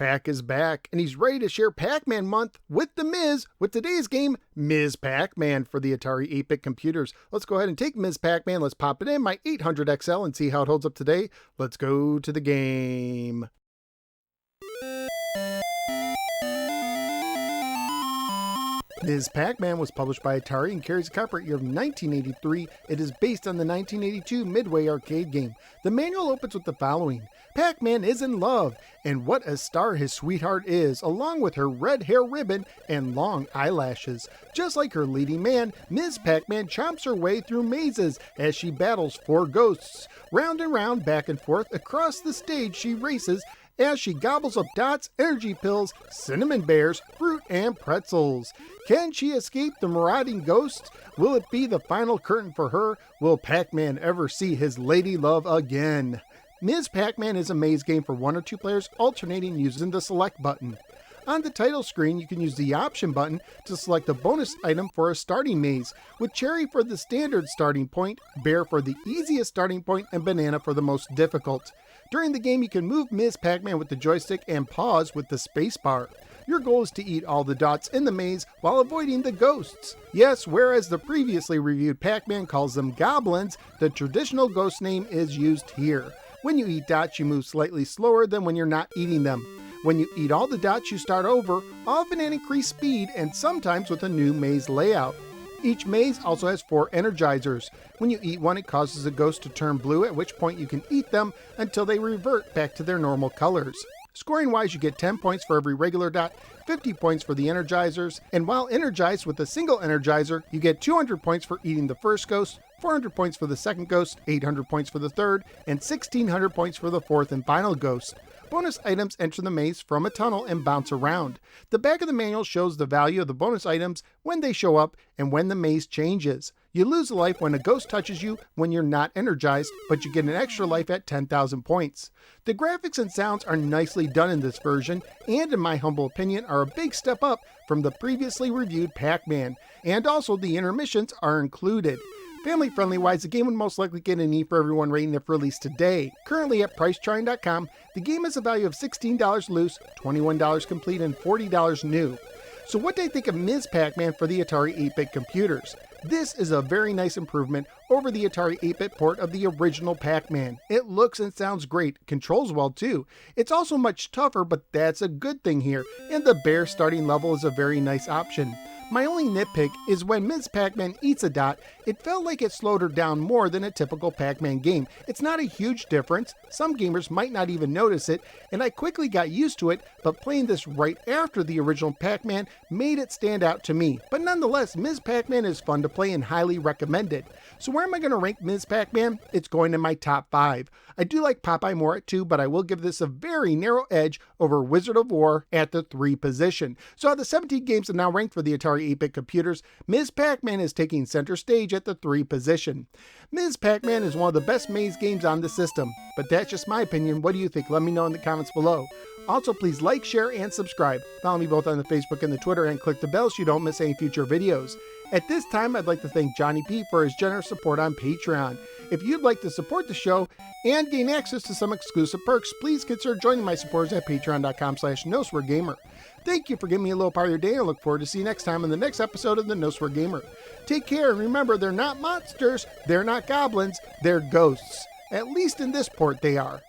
Pac is back, and he's ready to share Pac-Man month with the Ms. with today's game, Ms Pac-Man for the Atari 8-bit computers. Let's go ahead and take Ms Pac-Man, let's pop it in my 800XL and see how it holds up today. Let's go to the game. Ms Pac-Man was published by Atari and carries a copyright year of 1983. It is based on the 1982 Midway arcade game. The manual opens with the following. Pac-Man is in love, and what a star his sweetheart is, along with her red hair ribbon and long eyelashes. Just like her leading man, Ms Pac-Man chomps her way through mazes as she battles 4 ghosts. Round and round, back and forth, across the stage she races as she gobbles up dots, energy pills, cinnamon bears, fruit, and pretzels. Can she escape the marauding ghosts? Will it be the final curtain for her? Will Pac-Man ever see his lady love again? Ms Pac-Man is a maze game for 1 or 2 players alternating using the select button. On the title screen, you can use the option button to select a bonus item for a starting maze, with cherry for the standard starting point, bear for the easiest starting point, and banana for the most difficult. During the game, you can move Ms Pac-Man with the joystick and pause with the spacebar. Your goal is to eat all the dots in the maze while avoiding the ghosts. Yes, whereas the previously reviewed Pac-Man calls them goblins, the traditional ghost name is used here. When you eat dots, you move slightly slower than when you're not eating them. When you eat all the dots, you start over, often at increased speed and sometimes with a new maze layout. Each maze also has 4 energizers. When you eat one, it causes a ghost to turn blue, at which point you can eat them until they revert back to their normal colors. Scoring-wise, you get 10 points for every regular dot, 50 points for the energizers, and while energized with a single energizer, you get 200 points for eating the first ghost, 400 points for the second ghost, 800 points for the third, and 1600 points for the fourth and final ghost. Bonus items enter the maze from a tunnel and bounce around. The back of the manual shows the value of the bonus items when they show up and when the maze changes. You lose a life when a ghost touches you when you're not energized, but you get an extra life at 10,000 points. The graphics and sounds are nicely done in this version, and in my humble opinion are a big step up from the previously reviewed Pac-Man, and also the intermissions are included. Family-friendly wise, the game would most likely get an E for everyone rating if released today. Currently at pricecharting.com, the game has a value of $16 loose, $21 complete, and $40 new. So what do I think of Ms Pac-Man for the Atari 8-bit computers? This is a very nice improvement over the Atari 8-bit port of the original Pac-Man. It looks and sounds great, controls well too. It's also much tougher, but that's a good thing here, and the bear starting level is a very nice option. My only nitpick is when Ms Pac-Man eats a dot, it felt like it slowed her down more than a typical Pac-Man game. It's not a huge difference, some gamers might not even notice it, and I quickly got used to it, but playing this right after the original Pac-Man made it stand out to me. But nonetheless, Ms Pac-Man is fun to play and highly recommended. So where am I going to rank Ms Pac-Man? It's going in my top 5. I do like Popeye more at 2, but I will give this a very narrow edge over Wizard of War at the 3 position. So out of the 17 games that are now ranked for the Atari 8-bit computers, Ms Pac-Man is taking center stage at the 3 position. Ms Pac-Man is one of the best maze games on the system, but that's just my opinion. What do you think? Let me know in the comments below. Also, please like, share, and subscribe. Follow me both on the Facebook and the Twitter, and click the bell so you don't miss any future videos. At this time, I'd like to thank Johnny P for his generous support on Patreon. If you'd like to support the show and gain access to some exclusive perks, please consider joining my supporters at patreon.com/NoSwearGamer. Thank you for giving me a little part of your day. I look forward to seeing you next time in the next episode of the No Swear Gamer. Take care, and remember, they're not monsters, they're not goblins, they're ghosts. At least in this port they are.